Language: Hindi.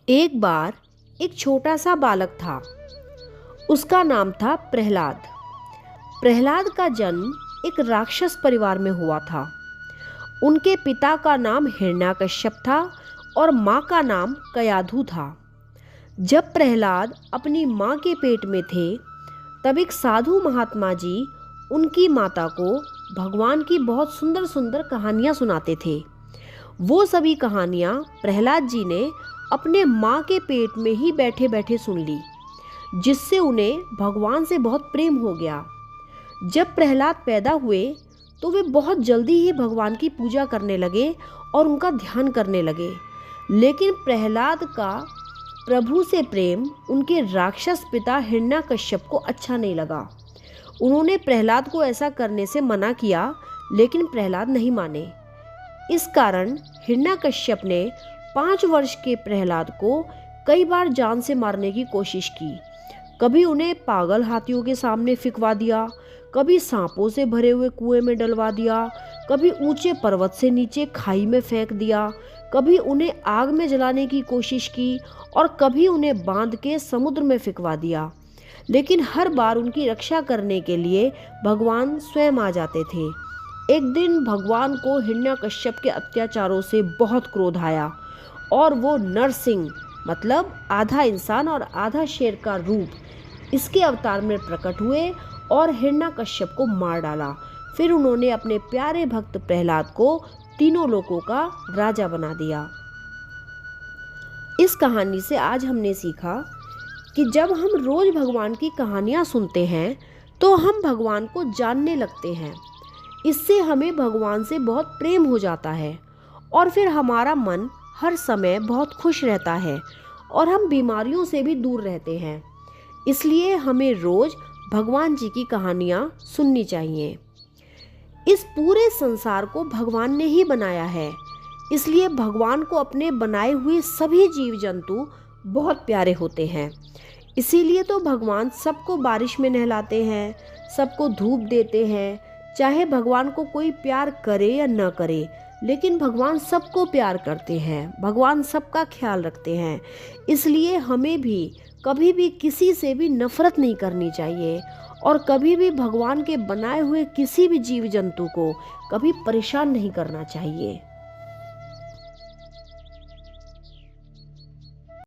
एक बार एक छोटा सा बालक था। उसका नाम था प्रहलाद। प्रहलाद का जन्म एक राक्षस परिवार में हुआ था। उनके पिता का नाम हिरण्यकश्यप था और माँ का नाम कयाधु था। जब प्रहलाद अपनी माँ के पेट में थे, तब एक साधु महात्मा जी उनकी माता को भगवान की बहुत सुंदर सुंदर कहानियाँ सुनाते थे। वो सभी कहानियाँ प्रहलाद जी ने अपने माँ के पेट में ही बैठे बैठे सुन ली, जिससे उन्हें भगवान से बहुत प्रेम हो गया। जब प्रहलाद पैदा हुए तो वे बहुत जल्दी ही भगवान की पूजा करने लगे और उनका ध्यान करने लगे। लेकिन प्रहलाद का प्रभु से प्रेम उनके राक्षस पिता हिरण्यकश्यप को अच्छा नहीं लगा। उन्होंने प्रहलाद को ऐसा करने से मना किया, लेकिन प्रहलाद नहीं माने। इस कारण हिरण्यकश्यप ने 5 वर्ष के प्रहलाद को कई बार जान से मारने की कोशिश की। कभी उन्हें पागल हाथियों के सामने फिकवा दिया, कभी सांपों से भरे हुए कुएं में डलवा दिया, कभी ऊंचे पर्वत से नीचे खाई में फेंक दिया, कभी उन्हें आग में जलाने की कोशिश की और कभी उन्हें बांध के समुद्र में फिकवा दिया। लेकिन हर बार उनकी रक्षा करने के लिए भगवान स्वयं आ जाते थे। एक दिन भगवान को हिरण्यकश्यप के अत्याचारों से बहुत क्रोध आया और वो नरसिंह मतलब आधा इंसान और आधा शेर का रूप इसके अवतार में प्रकट हुए और हिरण्यकश्यप को मार डाला। फिर उन्होंने अपने प्यारे भक्त प्रहलाद को तीनों लोकों का राजा बना दिया। इस कहानी से आज हमने सीखा कि जब हम रोज भगवान की कहानियाँ सुनते हैं तो हम भगवान को जानने लगते हैं। इससे हमें भगवान से बहुत प्रेम हो जाता है और फिर हमारा मन हर समय बहुत खुश रहता है और हम बीमारियों से भी दूर रहते हैं। इसलिए हमें रोज भगवान जी की कहानियाँ सुननी चाहिए। इस पूरे संसार को भगवान ने ही बनाया है, इसलिए भगवान को अपने बनाए हुए सभी जीव जंतु बहुत प्यारे होते हैं। इसीलिए तो भगवान सबको बारिश में नहलाते हैं, सबको धूप देते हैं। चाहे भगवान को कोई प्यार करे या न करे, लेकिन भगवान सबको प्यार करते हैं, भगवान सबका ख्याल रखते हैं। इसलिए हमें भी कभी भी किसी से भी नफरत नहीं करनी चाहिए और कभी भी भगवान के बनाए हुए किसी भी जीव जंतु को कभी परेशान नहीं करना चाहिए।